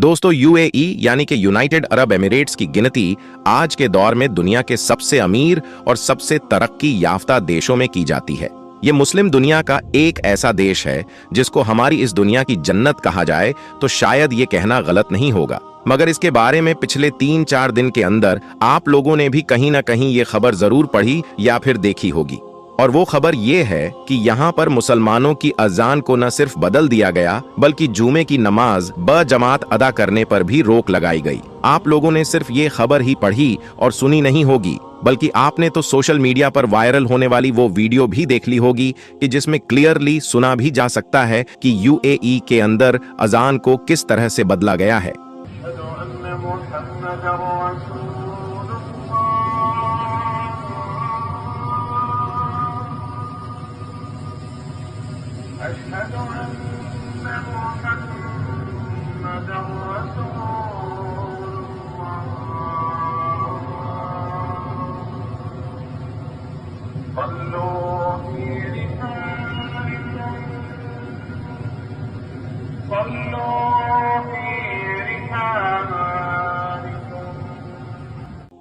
दोस्तों, यूएई यानी कि यूनाइटेड अरब एमिरेट्स की गिनती आज के दौर में दुनिया के सबसे अमीर और सबसे तरक्की याफ्ता देशों में की जाती है। ये मुस्लिम दुनिया का एक ऐसा देश है जिसको हमारी इस दुनिया की जन्नत कहा जाए तो शायद ये कहना गलत नहीं होगा। मगर इसके बारे में पिछले 3-4 दिन के अंदर आप लोगों ने भी कहीं ना कहीं ये खबर जरूर पढ़ी या फिर देखी होगी। और वो खबर ये है कि यहाँ पर मुसलमानों की अजान को न सिर्फ बदल दिया गया बल्कि जुमे की नमाज बजमात अदा करने पर भी रोक लगाई गई। आप लोगों ने सिर्फ ये खबर ही पढ़ी और सुनी नहीं होगी, बल्कि आपने तो सोशल मीडिया पर वायरल होने वाली वो वीडियो भी देख ली होगी कि जिसमें क्लियरली सुना भी जा सकता है कि यूएई के अंदर अजान को किस तरह से बदला गया है।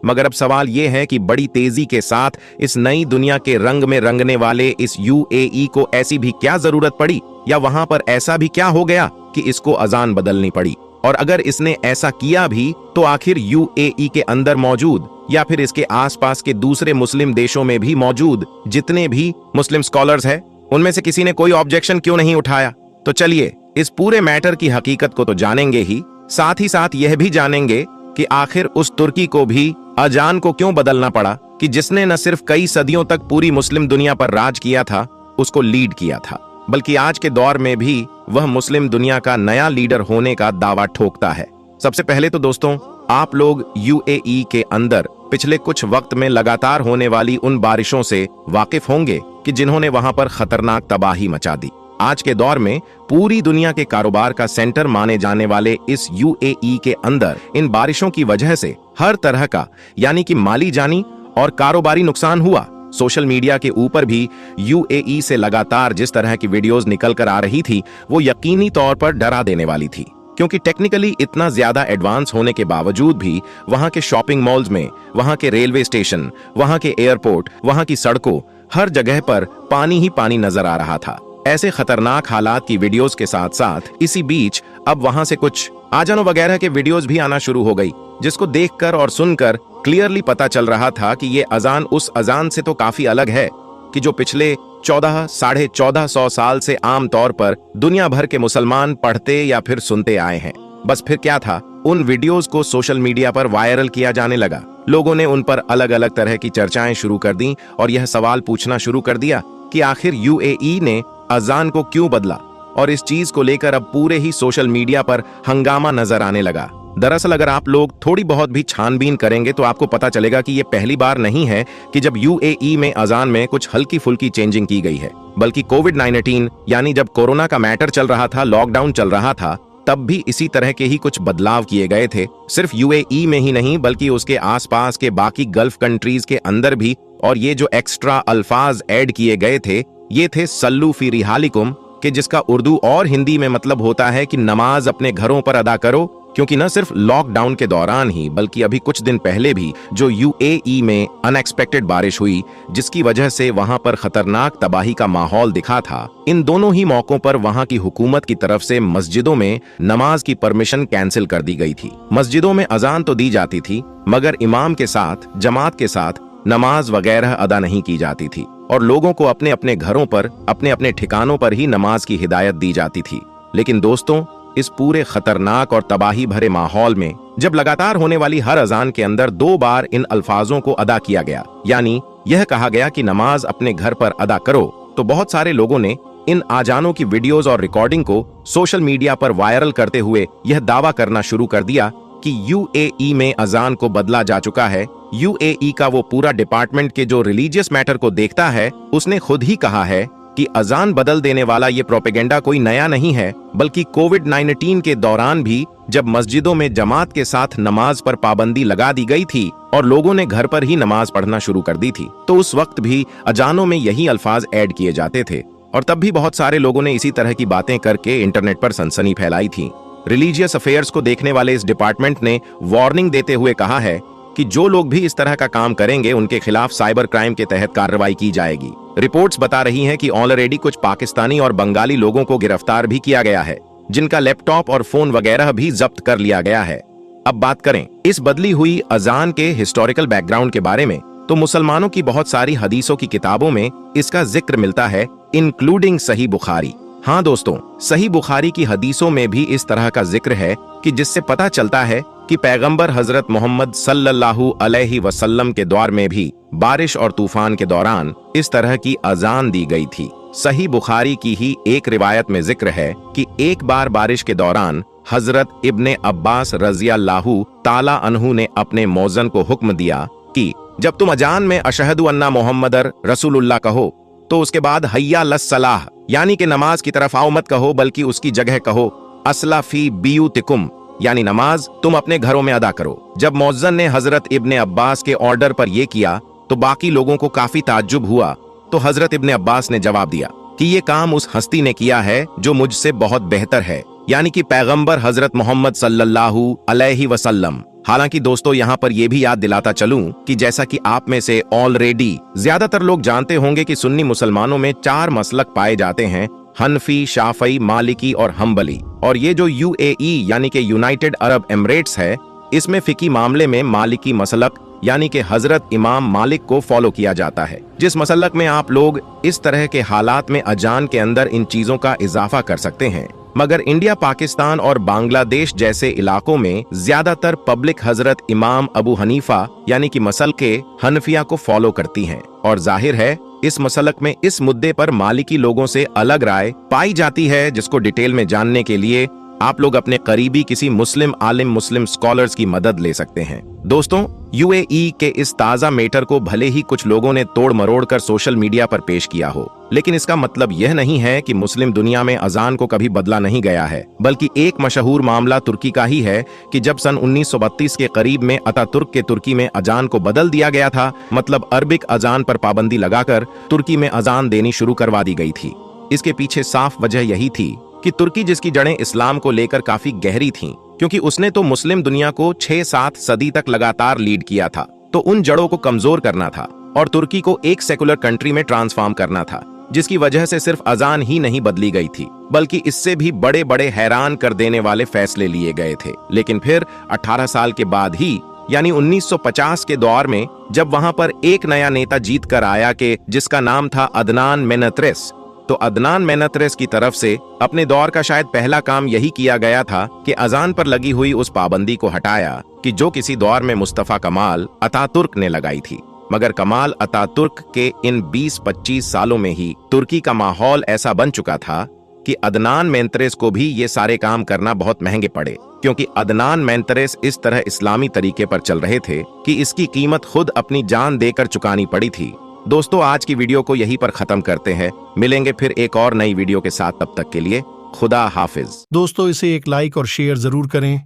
मगर अब सवाल यह है कि बड़ी तेजी के साथ इस नई दुनिया के रंग में रंगने वाले इस यूएई को ऐसी भी क्या जरूरत पड़ी, या वहां पर ऐसा भी क्या हो गया कि इसको अजान बदलनी पड़ी। और अगर इसने ऐसा किया भी तो आखिर यूएई के अंदर मौजूद या फिर इसके आसपास के दूसरे मुस्लिम देशों में भी मौजूद जितने भी मुस्लिम स्कॉलर्स हैं, उनमें से किसी ने कोई ऑब्जेक्शन क्यों नहीं उठाया। तो चलिए इस पूरे मैटर की हकीकत को तो जानेंगे ही, साथ ही साथ यह भी जानेंगे कि आखिर उस तुर्की को भी अजान को क्यों बदलना पड़ा कि जिसने न सिर्फ कई सदियों तक पूरी मुस्लिम दुनिया पर राज किया था, उसको लीड किया था, बल्कि आज के दौर में भी वह मुस्लिम दुनिया का नया लीडर होने का दावा ठोकता है। सबसे पहले तो दोस्तों, आप लोग यूएई के अंदर पिछले कुछ वक्त में लगातार होने वाली उन बारिशों से वाकिफ होंगे कि जिन्होंने वहां पर खतरनाक तबाही मचा दी। आज के दौर में पूरी दुनिया के कारोबार का सेंटर माने जाने वाले इस यूएई के अंदर इन बारिशों की वजह से हर तरह का यानी कि माली जानी और कारोबारी नुकसान हुआ। सोशल मीडिया के ऊपर भी यूएई से लगातार जिस तरह की वीडियोस निकल कर आ रही थी वो यकीनी तौर पर डरा देने वाली थी, क्योंकि टेक्निकली इतना ज्यादा एडवांस होने के बावजूद भी वहां के शॉपिंग मॉल्स में, वहां के रेलवे स्टेशन, वहां के एयरपोर्ट, वहां की सड़कों, हर जगह पर पानी ही पानी नजर आ रहा था। ऐसे खतरनाक हालात की वीडियोस के साथ साथ इसी बीच अब वहां से कुछ आजानों वगैरह के वीडियोस भी आना शुरू हो गई, जिसको देखकर और सुनकर क्लियरली पता चल रहा था कि ये अजान उस अजान से तो काफी अलग है कि जो पिछले 1400-1450 साल से आम तौर पर दुनिया भर के मुसलमान पढ़ते या फिर सुनते आए हैं। बस फिर क्या था, उन वीडियोस को सोशल मीडिया पर वायरल किया जाने लगा। लोगों ने उन पर अलग अलग तरह की चर्चाएं शुरू कर दी और यह सवाल पूछना शुरू कर दिया कि आखिर यूएई ने अजान को क्यों बदला, और इस चीज को लेकर अब पूरे ही सोशल मीडिया पर हंगामा नजर आने लगा। दरअसल अगर आप लोग थोड़ी बहुत भी छानबीन करेंगे तो आपको पता चलेगा कि यह पहली बार नहीं है कि जब यूएई में अजान में कुछ हल्की फुल्की चेंजिंग की गई है, बल्कि कोविड-19 यानी जब कोरोना का मैटर चल रहा था, लॉकडाउन चल रहा था, तब भी इसी तरह के ही कुछ बदलाव किए गए थे। सिर्फ यूएई में ही नहीं बल्कि उसके आसपास के बाकी गल्फ कंट्रीज के अंदर भी। और ये जो एक्स्ट्रा अल्फाज ऐड किए गए थे ये थे सल्लू फी रिहालिकुम, कि जिसका उर्दू और हिंदी में मतलब होता है कि नमाज अपने घरों पर अदा करो, क्योंकि न सिर्फ लॉकडाउन के दौरान ही बल्कि अभी कुछ दिन पहले भी जो यूएई में अनएक्सपेक्टेड बारिश हुई जिसकी वजह से वहां पर खतरनाक तबाही का माहौल दिखा था, इन दोनों ही मौकों पर वहां की हुकूमत की तरफ से मस्जिदों में नमाज की परमिशन कैंसिल कर दी गई थी। मस्जिदों में अजान तो दी जाती थी मगर इमाम के साथ, जमात के साथ नमाज वगैरह अदा नहीं की जाती थी और लोगों को अपने अपने घरों पर, अपने अपने ठिकानों पर ही नमाज की हिदायत दी जाती थी। लेकिन दोस्तों, इस पूरे खतरनाक और तबाही भरे माहौल में जब लगातार होने वाली हर अजान के अंदर 2 बार इन अल्फाजों को अदा किया गया, यानी यह कहा गया कि नमाज अपने घर पर अदा करो, तो बहुत सारे लोगों ने इन आजानों की वीडियोस और रिकॉर्डिंग को सोशल मीडिया पर वायरल करते हुए यह दावा करना शुरू कर दिया कि यूएई में अजान को बदला जा चुका है। यूएई का वो पूरा डिपार्टमेंट के जो रिलीजियस मैटर को देखता है उसने खुद ही कहा है कि अजान बदल देने वाला ये प्रोपेगेंडा कोई नया नहीं है, बल्कि कोविड-19 के दौरान भी जब मस्जिदों में जमात के साथ नमाज पर पाबंदी लगा दी गई थी और लोगों ने घर पर ही नमाज पढ़ना शुरू कर दी थी, तो उस वक्त भी अजानों में यही अल्फाज ऐड किए जाते थे और तब भी बहुत सारे लोगों ने इसी तरह की बातें करके इंटरनेट पर सनसनी फैलाई थी। रिलीजियस अफेयर्स को देखने वाले इस डिपार्टमेंट ने वार्निंग देते हुए कहा है कि जो लोग भी इस तरह का काम करेंगे उनके खिलाफ साइबर क्राइम के तहत कार्रवाई की जाएगी। रिपोर्ट्स बता रही हैं कि ऑलरेडी कुछ पाकिस्तानी और बंगाली लोगों को गिरफ्तार भी किया गया है, जिनका लैपटॉप और फोन वगैरह भी जब्त कर लिया गया है। अब बात करें इस बदली हुई अजान के हिस्टोरिकल बैकग्राउंड के बारे में, तो मुसलमानों की बहुत सारी हदीसों की किताबों में इसका जिक्र मिलता है, इंक्लूडिंग सही बुखारी। हाँ दोस्तों, सही बुखारी की हदीसों में भी इस तरह का जिक्र है कि जिससे पता चलता है कि पैगंबर हजरत मोहम्मद सल्लल्लाहु अलैहि वसल्लम के दौर में भी बारिश और तूफान के दौरान इस तरह की अजान दी गई थी। सही बुखारी की ही एक रिवायत में जिक्र है कि एक बार बारिश के दौरान हजरत इब्ने अब्बास रज़ियल्लाहु ताला अन्हु ने अपने मौज़न को हुक्म दिया कि जब तुम अजान में अशहदु अन्ना मोहम्मदर रसूलुल्लाह कहो तो उसके बाद हय्या लस्सलाह यानी कि नमाज की तरफ आओ मत कहो, बल्कि उसकी जगह कहो असला फी बियूतिकुम यानी नमाज तुम अपने घरों में अदा करो। जब मौज़्ज़न ने हजरत इब्ने अब्बास के ऑर्डर पर यह किया तो बाकी लोगों को काफी ताज्जुब हुआ। तो हजरत इब्ने अब्बास ने जवाब दिया कि ये काम उस हस्ती ने किया है जो मुझसे बहुत बेहतर है, यानी कि पैगंबर हजरत मोहम्मद सल्लल्लाहु अलैहि वसल्लम। हालांकि दोस्तों यहाँ पर यह भी याद दिलाता चलूं कि जैसा कि आप में से ऑलरेडी ज्यादातर लोग जानते होंगे कि सुन्नी मुसलमानों में 4 मसलक पाए जाते हैं, हनफी, शाफई, मालिकी और हम्बली। और ये जो यूएई यानी कि यूनाइटेड अरब एमिरेट्स है, इसमें फिकी मामले में मालिकी मसलक यानी कि हजरत इमाम मालिक को फॉलो किया जाता है, जिस मसलक में आप लोग इस तरह के हालात में अजान के अंदर इन चीजों का इजाफा कर सकते हैं। मगर इंडिया, पाकिस्तान और बांग्लादेश जैसे इलाकों में ज्यादातर पब्लिक हजरत इमाम अबू हनीफा यानी कि मसलके हनफिया को फॉलो करती हैं। और जाहिर है इस मसलक में इस मुद्दे पर मालिकी लोगों से अलग राय पाई जाती है, जिसको डिटेल में जानने के लिए आप लोग अपने करीबी किसी मुस्लिम आलिम, मुस्लिम स्कॉलर्स की मदद ले सकते हैं। दोस्तों, यूएई के इस ताजा मैटर को भले ही कुछ लोगों ने तोड़ मरोड़ कर सोशल मीडिया पर पेश किया हो, लेकिन इसका मतलब यह नहीं है कि मुस्लिम दुनिया में अजान को कभी बदला नहीं गया है, बल्कि एक मशहूर मामला तुर्की का ही है कि जब सन 1932 के करीब में अतातुर्क के तुर्की में अजान को बदल दिया गया था, मतलब अरबिक अजान पर पाबंदी लगाकर तुर्की में अजान देनी शुरू करवा दी गई थी। इसके पीछे साफ वजह यही थी कि तुर्की, जिसकी जड़ें इस्लाम को लेकर काफी गहरी थीं, क्योंकि उसने तो मुस्लिम दुनिया को 6-7 सदी तक लगातार लीड किया था, तो उन जड़ों को कमजोर करना था और तुर्की को एक सेकुलर कंट्री में ट्रांसफॉर्म करना था, जिसकी वजह से सिर्फ अजान ही नहीं बदली गई थी, बल्कि इससे भी बड़े बड़े हैरान कर देने वाले फैसले लिए गए थे। लेकिन फिर 18 साल के बाद ही, यानी 1950 के दौर में, जब वहां पर एक नया नेता जीत कर आया कि जिसका नाम था अदनान मेनेत्रेस, तो अदनान मेनेत्रेस की तरफ से अपने दौर का शायद पहला काम यही किया गया था कि अजान पर लगी हुई उस पाबंदी को हटाया कि जो किसी दौर में मुस्तफा कमाल अतातुर्क ने लगाई थी। मगर कमाल अतातुर्क के इन 20-25 सालों में ही तुर्की का माहौल ऐसा बन चुका था कि अदनान मेनेत्रेस को भी ये सारे काम करना बहुत महंगे पड़े, क्योंकि अदनान मेनेत्रेस इस तरह इस्लामी तरीके पर चल रहे थे कि इसकी कीमत खुद अपनी जान देकर चुकानी पड़ी थी। दोस्तों, आज की वीडियो को यहीं पर खत्म करते हैं। मिलेंगे फिर एक और नई वीडियो के साथ, तब तक के लिए खुदा हाफिज। दोस्तों, इसे एक लाइक और शेयर जरूर करें